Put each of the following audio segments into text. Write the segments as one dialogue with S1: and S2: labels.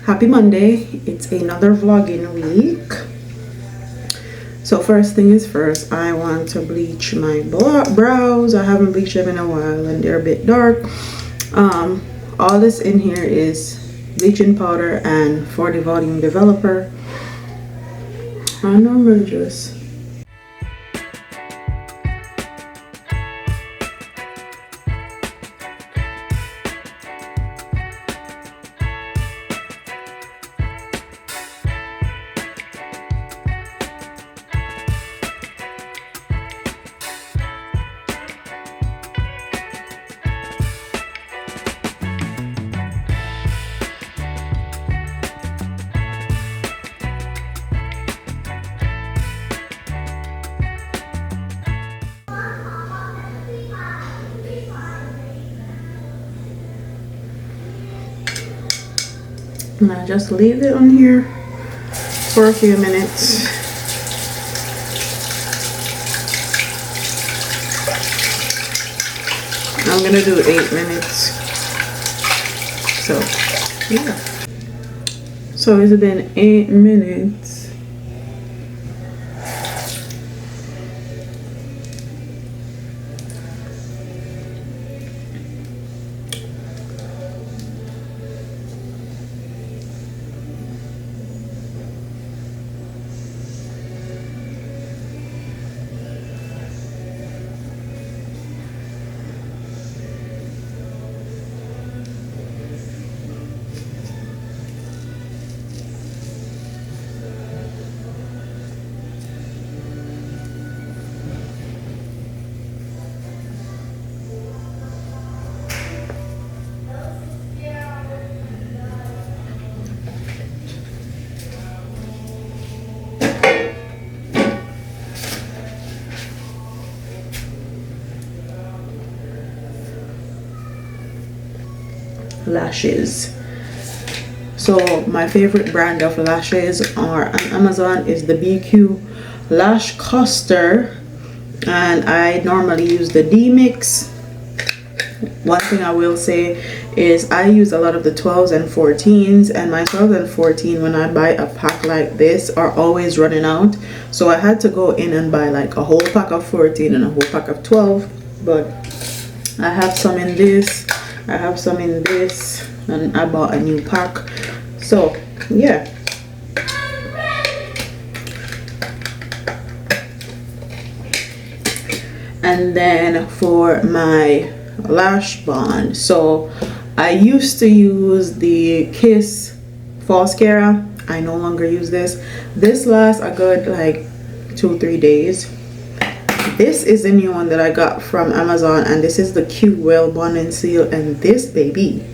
S1: Happy Monday. It's another vlogging week. So first thing is first, I want to bleach my brows. I haven't bleached them in a while and they're a bit dark. All this in here is bleaching powder and 40 volume developer. I normally just and I just leave it on here for a few minutes. I'm gonna do 8 minutes. So yeah. So it's been 8 minutes. Lashes. So my favorite brand of lashes are on Amazon is the BQ Lash Coaster, and I normally use the D-Mix. One thing I will say is I use a lot of the 12s and 14s, and my 12 and 14 when I buy a pack like this are always running out, so I had to go in and buy like a whole pack of 14 and a whole pack of 12. But I have some in this, I have some in this, and I bought a new pack. So yeah. And then for my lash bond, so I used to use the Kiss False Cara. I no longer use this. This lasts a good like 2-3 days. This is the new one that I got from Amazon, and this is the Cute Well Bond and Seal. And this baby,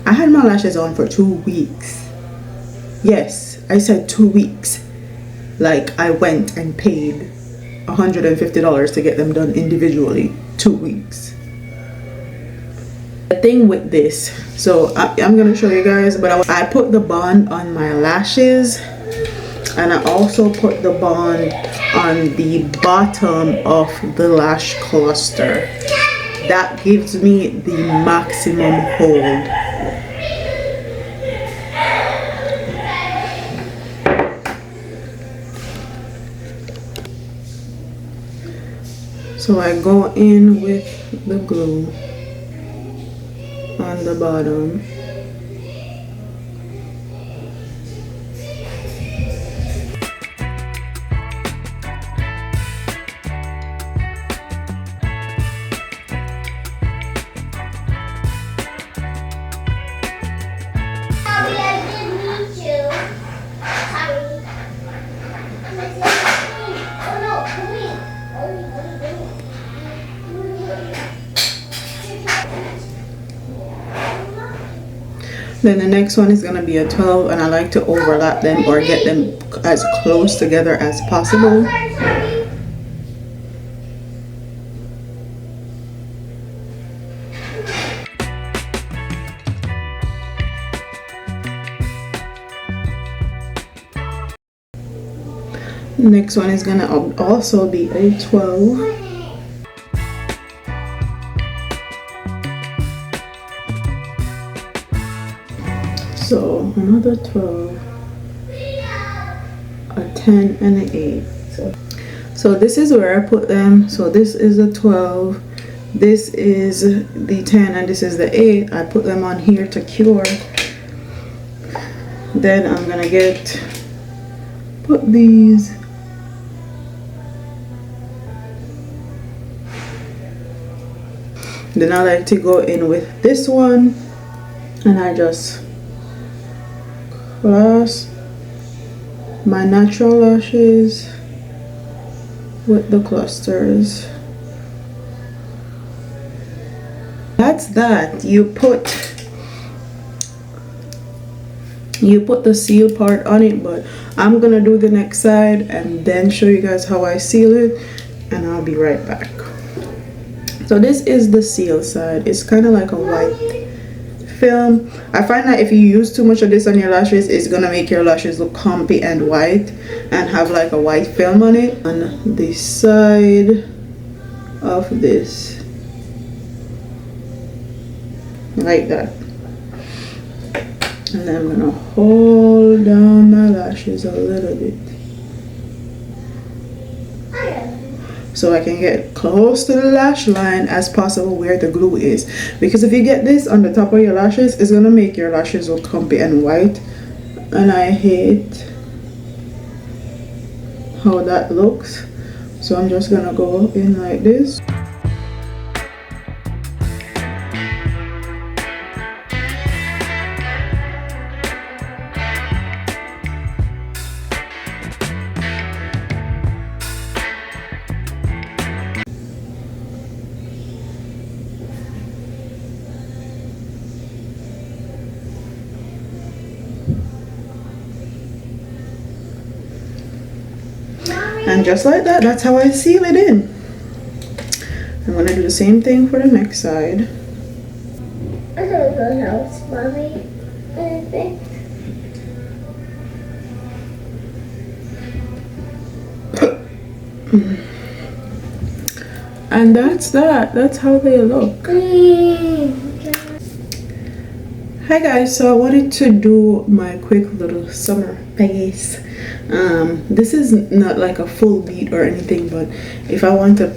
S1: I had my lashes on for 2 weeks. Yes, I said 2 weeks. Like I went and paid $150 to get them done individually. 2 weeks. The thing with this, so I'm gonna show you guys, but I put the bond on my lashes, and I also put the bond on the bottom of the lash cluster. That gives me the maximum hold. So I go in with the glue on the bottom. Then the next one is going to be a 12, and I like to overlap them or get them as close together as possible. Next one is going to also be a 12. So another 12, a 10 and an 8. So this is where I put them. So this is a 12, this is the 10, and this is the 8. I put them on here to cure. Then I'm gonna put these then I like to go in with this one, and I just cross my natural lashes with the clusters. That's that. You put the seal part on it, but I'm gonna do the next side and then show you guys how I seal it, and I'll be right back. So this is the seal side. It's kind of like a white film. I find that if you use too much of this on your lashes, it's gonna make your lashes look clumpy and white and have like a white film on it. On the side of this, like that. And then I'm gonna hold down my lashes a little bit so I can get close to the lash line as possible where the glue is, because if you get this on the top of your lashes, it's gonna make your lashes look clumpy and white, and I hate how that looks. So I'm just gonna go in like this. And just like that, that's how I seal it in. I'm gonna do the same thing for the next side.
S2: I don't know how it's mommy. Anything.
S1: And that's that. That's how they look. Hi guys, so I wanted to do my quick little summer face. This is not like a full beat or anything, but if I want to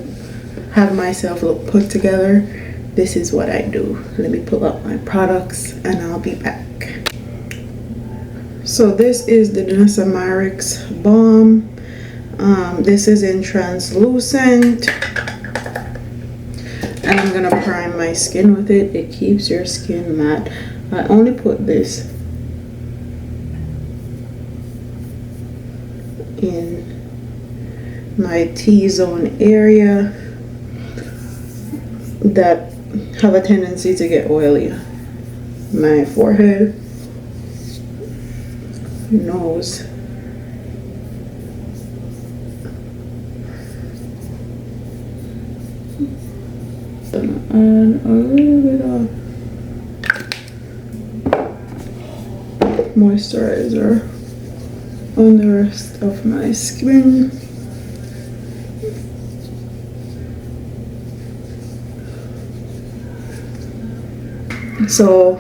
S1: have myself look put together, this is what I do. Let me pull up my products and I'll be back. So this is the Danessa Myricks Balm. This is in translucent, and I'm gonna prime my skin with it. It keeps your skin matte. I only put this in my T-zone area that have a tendency to get oily. My forehead, nose, and a little bit of moisturizer on the rest of my skin. So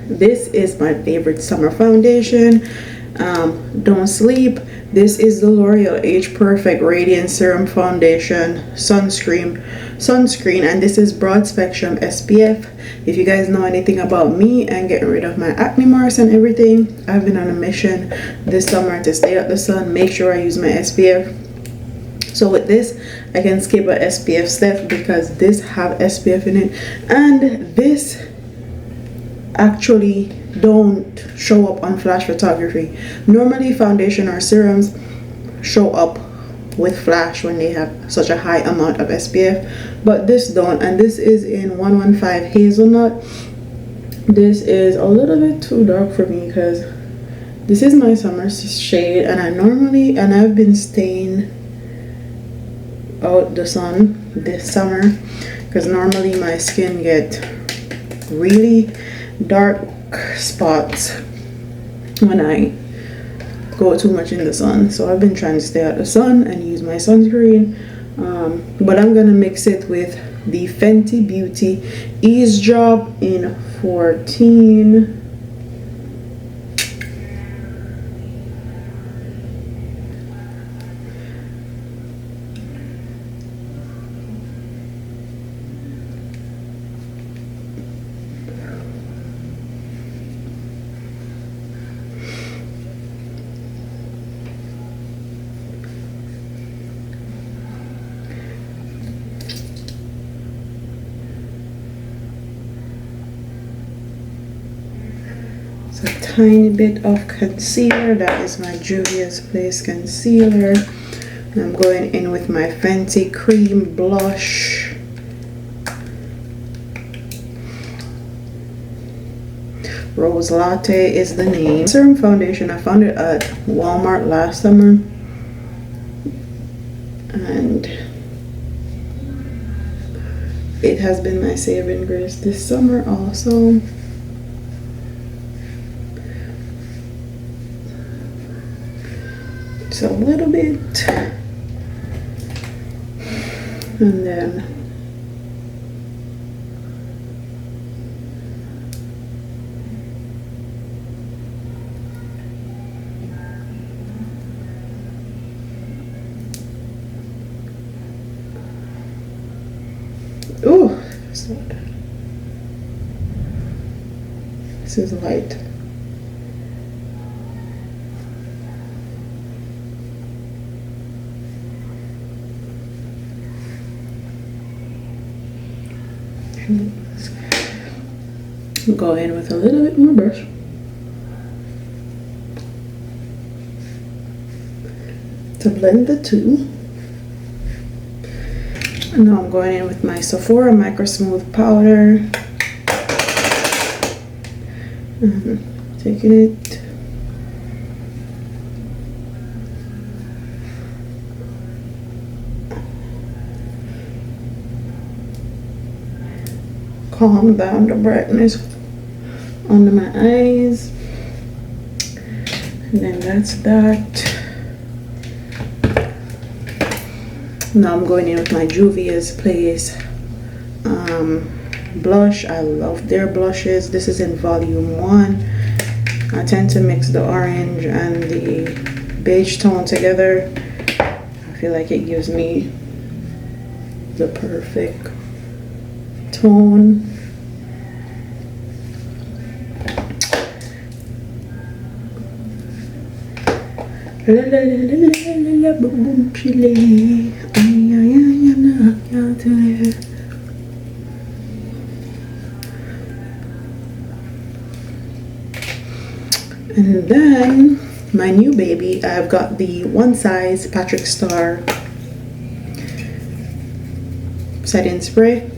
S1: this is my favorite summer foundation. Don't sleep. This is the L'Oreal Age Perfect Radiant Serum Foundation Sunscreen, and this is broad spectrum SPF. If you guys know anything about me and getting rid of my acne marks and everything, I've been on a mission this summer to stay out the sun, make sure I use my SPF. So with this, I can skip a SPF step because this have SPF in it, and this actually don't show up on flash photography. Normally foundation or serums show up with flash when they have such a high amount of SPF, but this don't. And this is in 115 Hazelnut. This is a little bit too dark for me because this is my summer shade, and I've been staying out the sun this summer because normally my skin get really dark spots when I go too much in the sun. So I've been trying to stay out of the sun and use my sunscreen, but I'm gonna mix it with the Fenty Beauty Ease Drop in 14 It's a tiny bit of concealer. That is my Juvia's Place concealer. And I'm going in with my Fenty Cream Blush. Rose Latte is the name. Serum foundation, I found it at Walmart last summer. And it has been my saving grace this summer also. Just a little bit. And then ooh, that's not bad. This is light. Go in with a little bit more brush. To blend the two. And now I'm going in with my Sephora Micro Smooth Powder. Taking it. Calm down the brightness under my eyes. And then that's that. Now I'm going in with my Juvia's Place blush. I love their blushes. This is in volume 1. I tend to mix the orange and the beige tone together. I feel like it gives me the perfect tone. And then my new baby, I've got the One Size Patrick Star setting spray.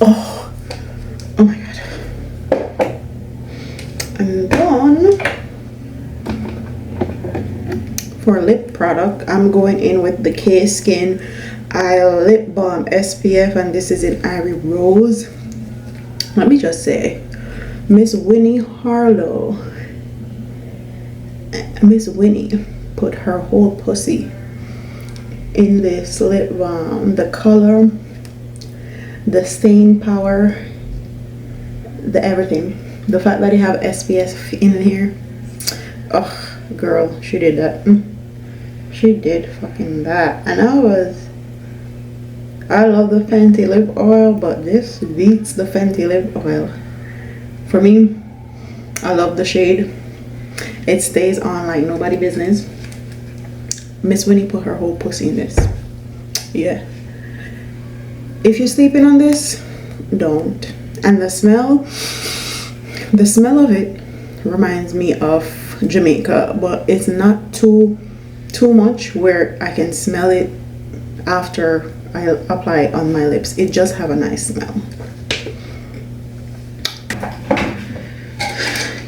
S1: Oh my god. And then for lip product, I'm going in with the K-Skin Eye Lip Balm SPF, and this is in Ivory Rose. Let me just say, Miss Winnie Harlow, Miss Winnie put her whole pussy in this lip balm. The color, the stain power, the everything. The fact that they have SPF in here. Oh, girl, she did that. She did fucking that. And I love the Fenty lip oil, but this beats the Fenty lip oil. For me, I love the shade. It stays on like nobody business. Miss Winnie put her whole pussy in this. Yeah. If you're sleeping on this, don't. And the smell of it reminds me of Jamaica, but it's not too much where I can smell it after I apply it on my lips. It just have a nice smell.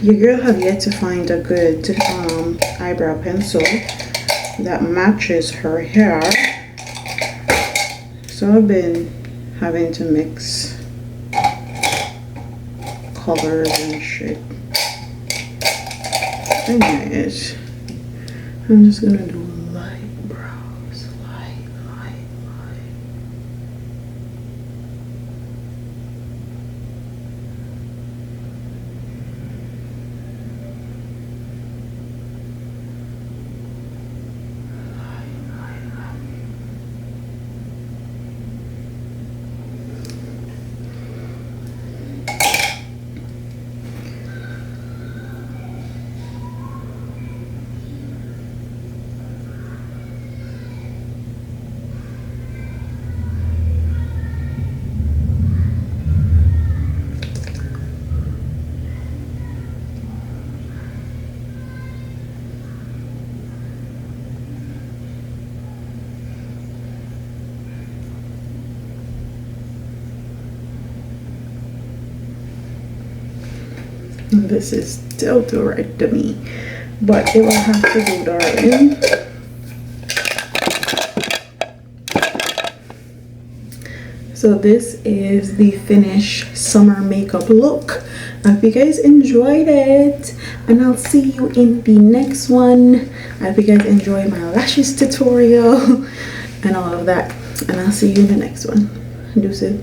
S1: Your girl have yet to find a good eyebrow pencil that matches her hair, so I've been having to mix colors and shit. Anyways, I'm just gonna do light brows, light. This is still too red to me, but it will have to do, darling. So this is the finished summer makeup look. I hope you guys enjoyed it, and I'll see you in the next one. I hope you guys enjoyed my lashes tutorial and all of that, and I'll see you in the next one. Deuces.